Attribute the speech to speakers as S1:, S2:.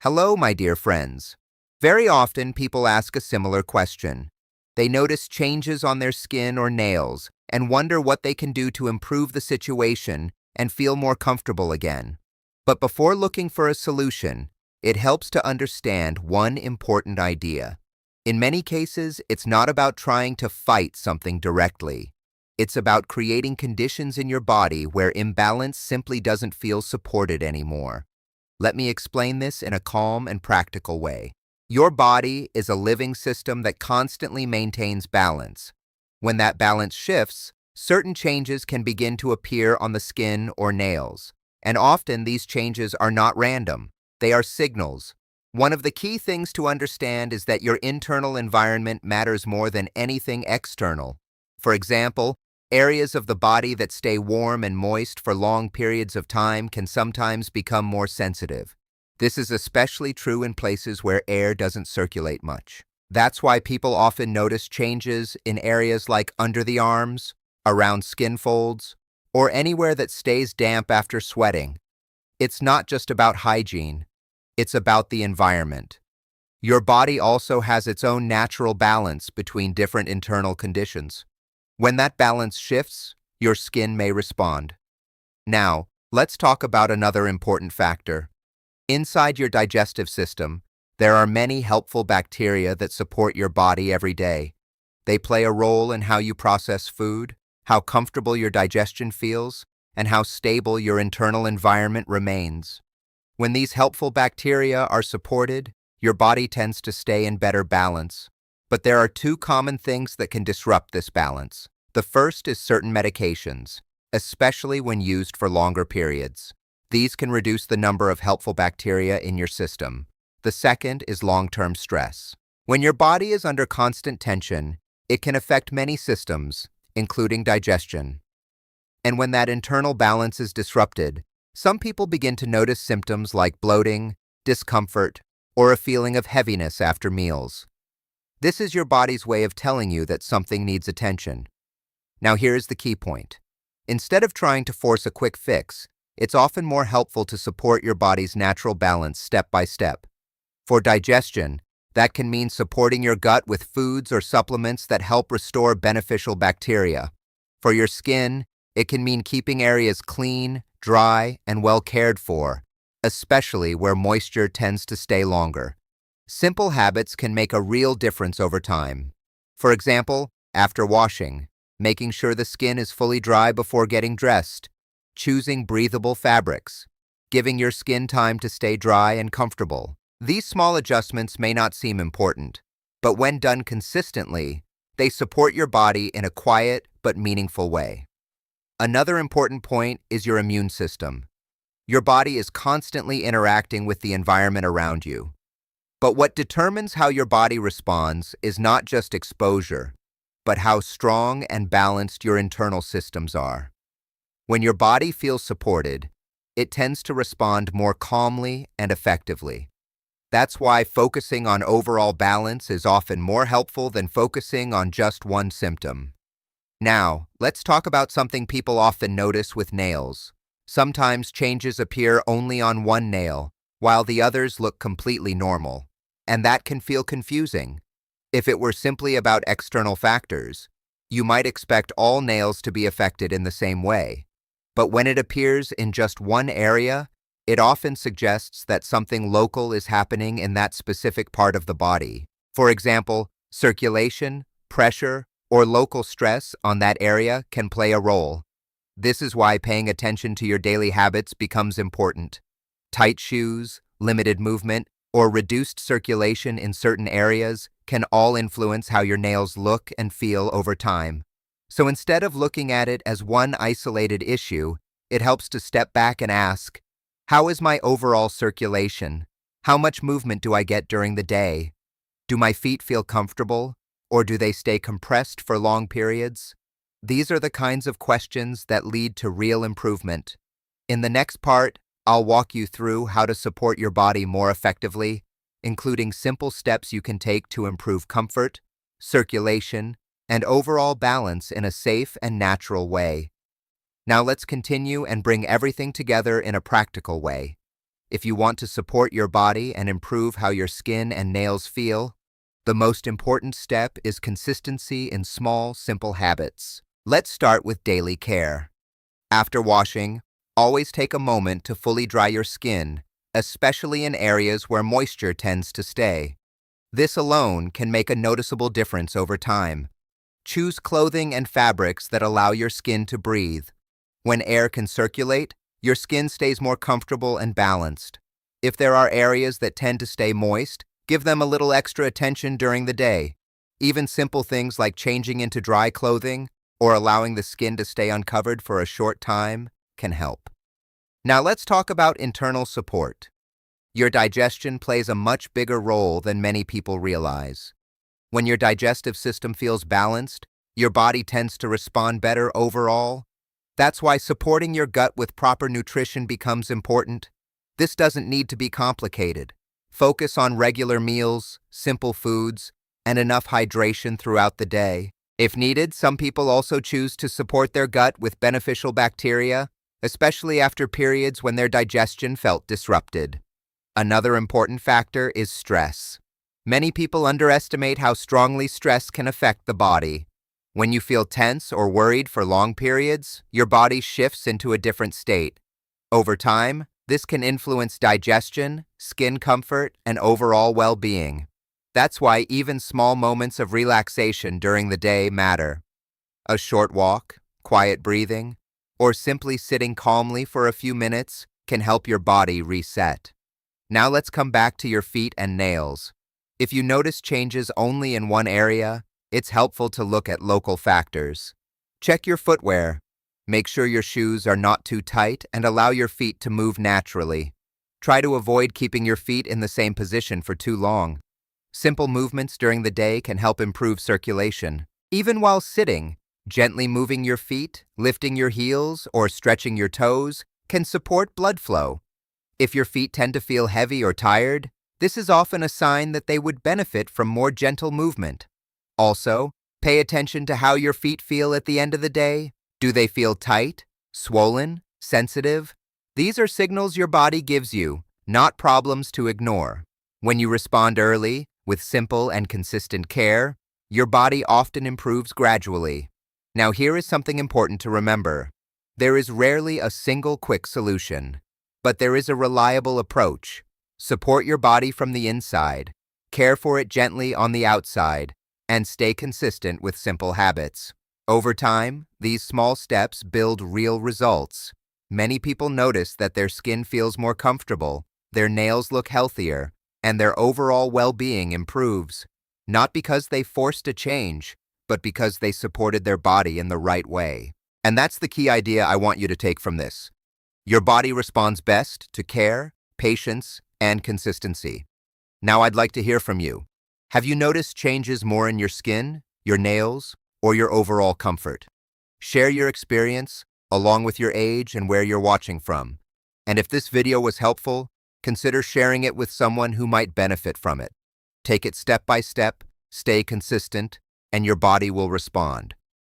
S1: Hello, my dear friends. Very often people ask a similar question. They notice changes on their skin or nails and wonder what they can do to improve the situation and feel more comfortable again. But before looking for a solution, it helps to understand one important idea. In many cases, it's not about trying to fight something directly. It's about creating conditions in your body where imbalance simply doesn't feel supported anymore. Let me explain this in a calm and practical way. Your body is a living system that constantly maintains balance. When that balance shifts, certain changes can begin to appear on the skin or nails. And often these changes are not random. They are signals. One of the key things to understand is that your internal environment matters more than anything external. For example, areas of the body that stay warm and moist for long periods of time can sometimes become more sensitive. This is especially true in places where air doesn't circulate much. That's why people often notice changes in areas like under the arms, around skin folds, or anywhere that stays damp after sweating. It's not just about hygiene, it's about the environment. Your body also has its own natural balance between different internal conditions. When that balance shifts, your skin may respond. Now, let's talk about another important factor. Inside your digestive system, there are many helpful bacteria that support your body every day. They play a role in how you process food, how comfortable your digestion feels, and how stable your internal environment remains. When these helpful bacteria are supported, your body tends to stay in better balance. But there are two common things that can disrupt this balance. The first is certain medications, especially when used for longer periods. These can reduce the number of helpful bacteria in your system. The second is long-term stress. When your body is under constant tension, it can affect many systems, including digestion. And when that internal balance is disrupted, some people begin to notice symptoms like bloating, discomfort, or a feeling of heaviness after meals. This is your body's way of telling you that something needs attention. Now here's the key point. Instead of trying to force a quick fix, it's often more helpful to support your body's natural balance step by step. For digestion, that can mean supporting your gut with foods or supplements that help restore beneficial bacteria. For your skin, it can mean keeping areas clean, dry, and well cared for, especially where moisture tends to stay longer. Simple habits can make a real difference over time. For example, after washing, making sure the skin is fully dry before getting dressed, choosing breathable fabrics, giving your skin time to stay dry and comfortable. These small adjustments may not seem important, but when done consistently, they support your body in a quiet but meaningful way. Another important point is your immune system. Your body is constantly interacting with the environment around you. But what determines how your body responds is not just exposure, but how strong and balanced your internal systems are. When your body feels supported, it tends to respond more calmly and effectively. That's why focusing on overall balance is often more helpful than focusing on just one symptom. Now, let's talk about something people often notice with nails. Sometimes changes appear only on one nail, while the others look completely normal. And that can feel confusing. If it were simply about external factors, you might expect all nails to be affected in the same way. But when it appears in just one area, it often suggests that something local is happening in that specific part of the body. For example, circulation, pressure, or local stress on that area can play a role. This is why paying attention to your daily habits becomes important. Tight shoes, limited movement, or reduced circulation in certain areas can all influence how your nails look and feel over time. So instead of looking at it as one isolated issue, it helps to step back and ask, how is my overall circulation? How much movement do I get during the day? Do my feet feel comfortable, or do they stay compressed for long periods? These are the kinds of questions that lead to real improvement. In the next part, I'll walk you through how to support your body more effectively, including simple steps you can take to improve comfort, circulation, and overall balance in a safe and natural way. Now let's continue and bring everything together in a practical way. If you want to support your body and improve how your skin and nails feel, the most important step is consistency in small, simple habits. Let's start with daily care. After washing, always take a moment to fully dry your skin, especially in areas where moisture tends to stay. This alone can make a noticeable difference over time. Choose clothing and fabrics that allow your skin to breathe. When air can circulate, your skin stays more comfortable and balanced. If there are areas that tend to stay moist, give them a little extra attention during the day. Even simple things like changing into dry clothing or allowing the skin to stay uncovered for a short time can help. Now let's talk about internal support. Your digestion plays a much bigger role than many people realize. When your digestive system feels balanced, your body tends to respond better overall. That's why supporting your gut with proper nutrition becomes important. This doesn't need to be complicated. Focus on regular meals, simple foods, and enough hydration throughout the day. If needed, some people also choose to support their gut with beneficial bacteria, especially after periods when their digestion felt disrupted. Another important factor is stress. Many people underestimate how strongly stress can affect the body. When you feel tense or worried for long periods, your body shifts into a different state. Over time, this can influence digestion, skin comfort, and overall well-being. That's why even small moments of relaxation during the day matter. A short walk, quiet breathing, or simply sitting calmly for a few minutes can help your body reset. Now let's come back to your feet and nails. If you notice changes only in one area, it's helpful to look at local factors. Check your footwear. Make sure your shoes are not too tight and allow your feet to move naturally. Try to avoid keeping your feet in the same position for too long. Simple movements during the day can help improve circulation. Even while sitting, gently moving your feet, lifting your heels, or stretching your toes can support blood flow. If your feet tend to feel heavy or tired, this is often a sign that they would benefit from more gentle movement. Also, pay attention to how your feet feel at the end of the day. Do they feel tight, swollen, sensitive? These are signals your body gives you, not problems to ignore. When you respond early, with simple and consistent care, your body often improves gradually. Now here is something important to remember. There is rarely a single quick solution, but there is a reliable approach. Support your body from the inside, care for it gently on the outside, and stay consistent with simple habits. Over time, these small steps build real results. Many people notice that their skin feels more comfortable, their nails look healthier, and their overall well-being improves. Not because they forced a change, but because they supported their body in the right way. And that's the key idea I want you to take from this. Your body responds best to care, patience, and consistency. Now I'd like to hear from you. Have you noticed changes more in your skin, your nails, or your overall comfort? Share your experience, along with your age and where you're watching from. And if this video was helpful, consider sharing it with someone who might benefit from it. Take it step by step, stay consistent, and your body will respond.